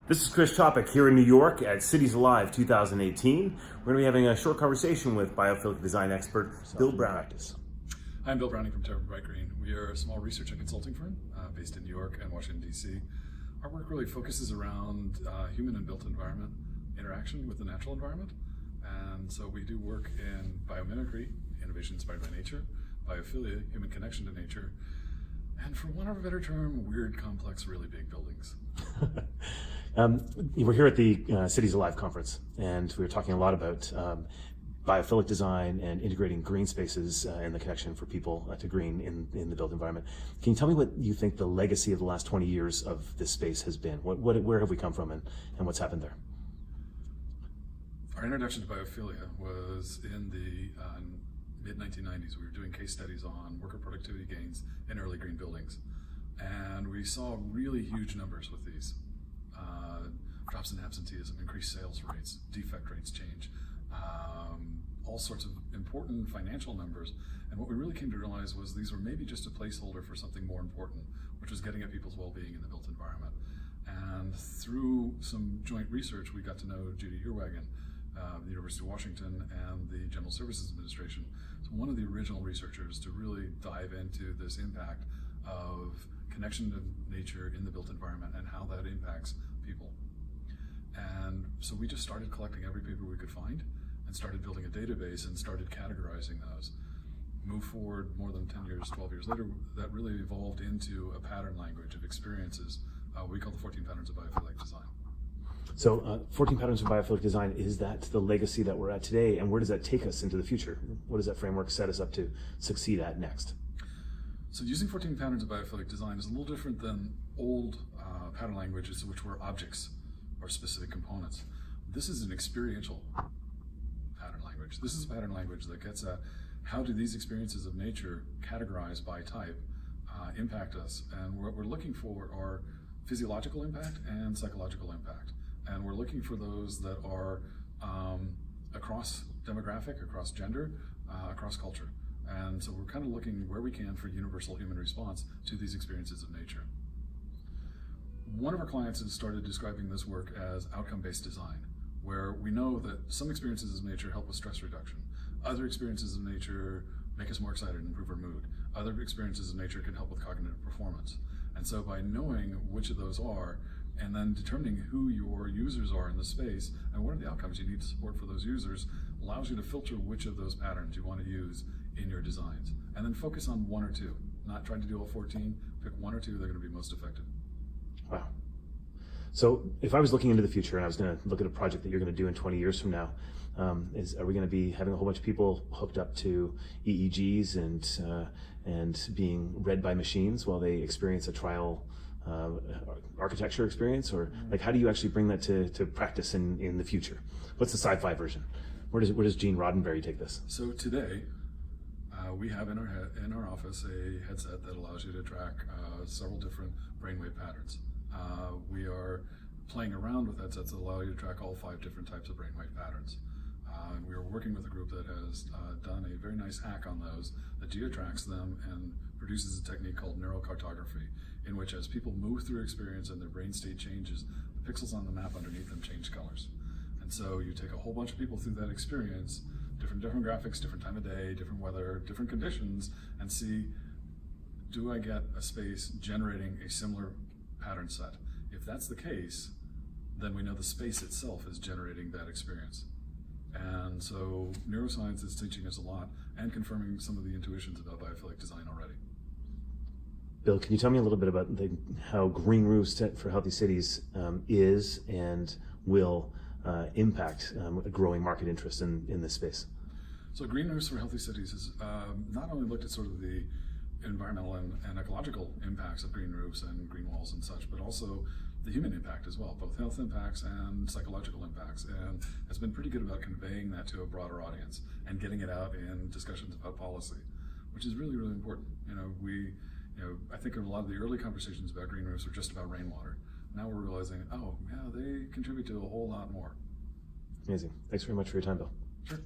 This is Chris Topic here in New York at Cities Alive 2018. We're going to be having a short conversation with biophilic design expert Bill Browning. I'm Bill Browning from Terra Bright Green. We are a small research and consulting firm based in New York and Washington, D.C. Our work really focuses around human and built environment interaction with the natural environment. And so we do work in biomimicry, innovation inspired by nature, biophilia, human connection to nature, and for want of a better term, weird, complex, really big buildings. We're here at the Cities Alive conference, and we were talking a lot about biophilic design and integrating green spaces and the connection for people to green in the built environment. Can you tell me what you think the legacy of the last 20 years of this space has been? Where have we come from and what's happened there? Our introduction to biophilia was in the mid-1990s. We were doing case studies on worker productivity gains in early green buildings. And we saw really huge numbers with these. Drops in absenteeism, increased sales rates, defect rates change, all sorts of important financial numbers. And what we really came to realize was these were maybe just a placeholder for something more important, which was getting at people's well-being in the built environment. And through some joint research, we got to know Judy Earwagen, the University of Washington and the General Services Administration. So one of the original researchers to really dive into this impact of connection to nature in the built environment and how that impacts people. And so we just started collecting every paper we could find and started building a database and started categorizing those. Move forward more than 10 years, 12 years later, that really evolved into a pattern language of experiences we call the 14 Patterns of Biophilic Design. So 14 Patterns of Biophilic Design, is that the legacy that we're at today, and where does that take us into the future? What does that framework set us up to succeed at next? So using 14 Patterns of Biophilic Design is a little different than old pattern languages, which were objects or specific components. This is an experiential pattern language. This is a pattern language that gets at how do these experiences of nature categorized by type impact us. And what we're looking for are physiological impact and psychological impact. And we're looking for those that are across demographic, across gender, across culture. And so we're kind of looking where we can for universal human response to these experiences of nature. One of our clients has started describing this work as outcome-based design, where we know that some experiences of nature help with stress reduction. Other experiences of nature make us more excited and improve our mood. Other experiences of nature can help with cognitive performance. And so by knowing which of those are, and then determining who your users are in the space and what are the outcomes you need to support for those users, allows you to filter which of those patterns you want to use in your designs. And then focus on one or two, not trying to do all 14, pick one or two that are going to be most effective. Wow. So if I was looking into the future and I was going to look at a project that you're going to do in 20 years from now, are we going to be having a whole bunch of people hooked up to EEGs and being read by machines while they experience a trial architecture experience? Or like, how do you actually bring that to practice in the future? What's the sci-fi version? Where does Gene Roddenberry take this? So today, we have in our office a headset that allows you to track several different brainwave patterns. We are playing around with headsets that allow you to track all 5 different types of brainwave patterns. And we are working with a group that has done a very nice hack on those that geo-tracks them and produces a technique called neurocartography, in which as people move through experience and their brain state changes, the pixels on the map underneath them change colors. And so you take a whole bunch of people through that experience, different demographics, different time of day, different weather, different conditions, and see, do I get a space generating a similar pattern set? If that's the case, then we know the space itself is generating that experience. And so neuroscience is teaching us a lot and confirming some of the intuitions about biophilic design already. Bill, can you tell me a little bit about how Green Roofs for Healthy Cities is and will impact a growing market interest in this space? So Green Roofs for Healthy Cities has not only looked at sort of the environmental and ecological impacts of green roofs and green walls and such, but also the human impact as well, both health impacts and psychological impacts, and has been pretty good about conveying that to a broader audience and getting it out in discussions about policy, which is really, really important. I think a lot of the early conversations about green roofs were just about rainwater. Now we're realizing, oh, yeah, they contribute to a whole lot more. Amazing. Thanks very much for your time, Bill. Sure.